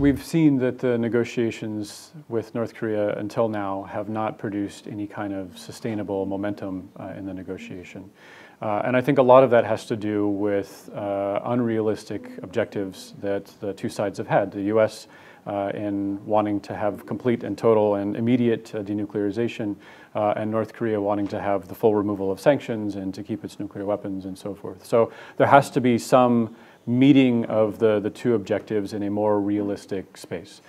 we've seen that the negotiations with North Korea until now have not produced any kind of sustainable momentum in the negotiation. And I think a lot of that has to do with unrealistic objectives that the two sides have had. The U.S. In wanting to have complete and total and immediate denuclearization, and North Korea wanting to have the full removal of sanctions and to keep its nuclear weapons and so forth. So there has to be some meeting of the two objectives in a more realistic space.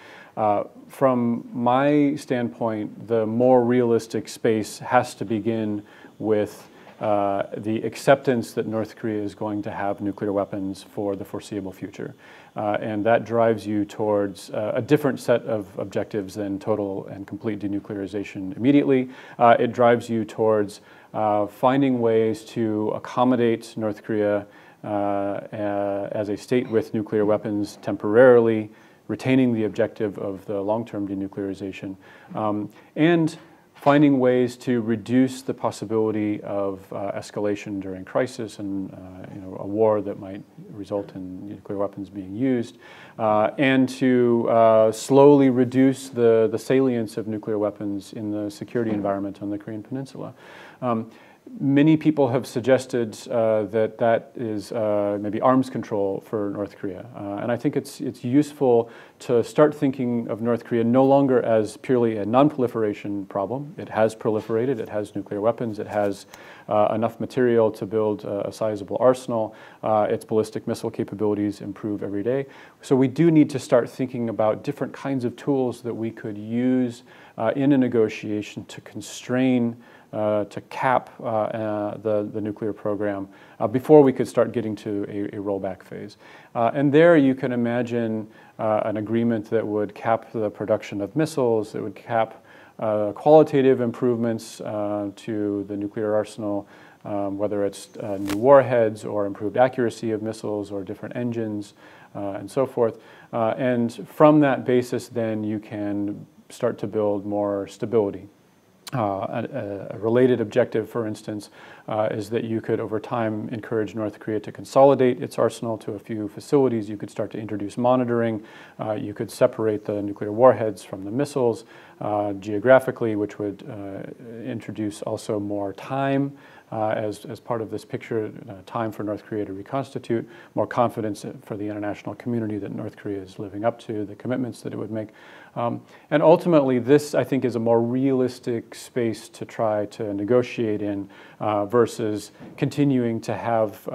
From my standpoint, the more realistic space has to begin with the acceptance that North Korea is going to have nuclear weapons for the foreseeable future. And that drives you towards a different set of objectives than total and complete denuclearization immediately. It drives you towards finding ways to accommodate North Korea as a state with nuclear weapons temporarily, retaining the objective of the long-term denuclearization, and finding ways to reduce the possibility of escalation during crisis and a war that might result in nuclear weapons being used, and to slowly reduce the salience of nuclear weapons in the security environment on the Korean Peninsula. Many people have suggested that is maybe arms control for North Korea. And I think it's useful to start thinking of North Korea no longer as purely a non-proliferation problem. It has proliferated, it has nuclear weapons, it has enough material to build a sizable arsenal. Its ballistic missile capabilities improve every day. So we do need to start thinking about different kinds of tools that we could use in a negotiation to constrain to cap the nuclear program before we could start getting to a rollback phase. And there you can imagine an agreement that would cap the production of missiles, that would cap qualitative improvements to the nuclear arsenal, whether it's new warheads or improved accuracy of missiles or different engines and so forth. And from that basis, then you can start to build more stability. A related objective, for instance, is that you could, over time, encourage North Korea to consolidate its arsenal to a few facilities. You could start to introduce monitoring. You could separate the nuclear warheads from the missiles geographically, which would introduce also more time as part of this picture, time for North Korea to reconstitute, more confidence for the international community that North Korea is living up to, the commitments that it would make. And ultimately, this, I think, is a more realistic space to try to negotiate in versus continuing to have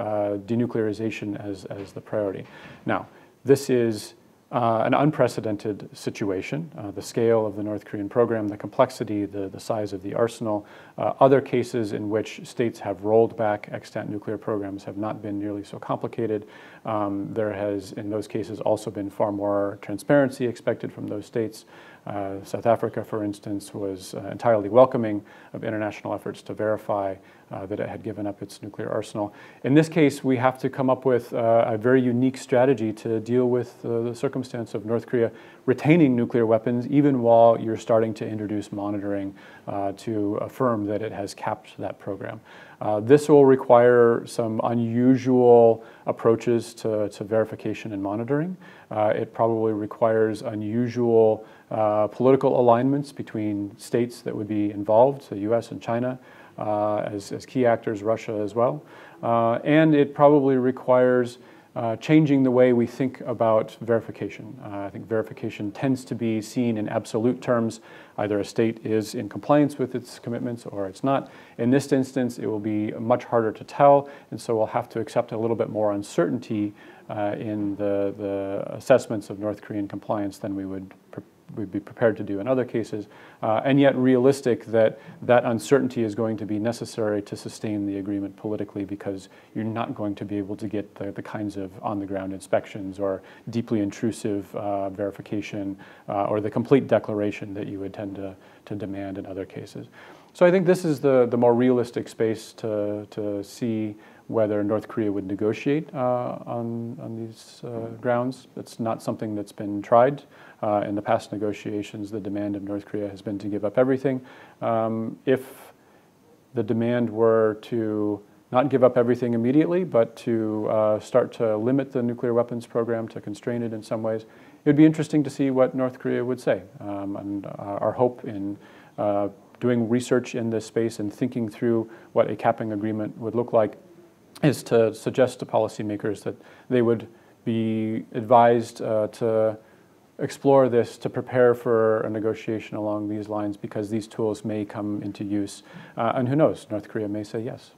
denuclearization as the priority. Now, this is an unprecedented situation. The scale of the North Korean program, the complexity, the size of the arsenal. Other cases in which states have rolled back extant nuclear programs have not been nearly so complicated. There has, in those cases, also been far more transparency expected from those states. South Africa, for instance, was entirely welcoming of international efforts to verify that it had given up its nuclear arsenal. In this case, we have to come up with a very unique strategy to deal with the circumstance of North Korea retaining nuclear weapons, even while you're starting to introduce monitoring to affirm that it has capped that program. This will require some unusual approaches to verification and monitoring. It probably requires unusual political alignments between states that would be involved, the US and China, as key actors, Russia as well. And it probably requires changing the way we think about verification. I think verification tends to be seen in absolute terms. Either a state is in compliance with its commitments or it's not. In this instance, it will be much harder to tell, and so we'll have to accept a little bit more uncertainty in the assessments of North Korean compliance than we'd be prepared to do in other cases, and yet realistic that that uncertainty is going to be necessary to sustain the agreement politically, because you're not going to be able to get the kinds of on-the-ground inspections or deeply intrusive verification or the complete declaration that you would tend to demand in other cases. So I think this is the more realistic space to see whether North Korea would negotiate on these grounds. It's not something that's been tried. In the past negotiations, the demand of North Korea has been to give up everything. If the demand were to not give up everything immediately, but to start to limit the nuclear weapons program, to constrain it in some ways, it would be interesting to see what North Korea would say. And our hope in doing research in this space and thinking through what a capping agreement would look like is to suggest to policymakers that they would be advised to explore this, to prepare for a negotiation along these lines, because these tools may come into use. And who knows, North Korea may say yes.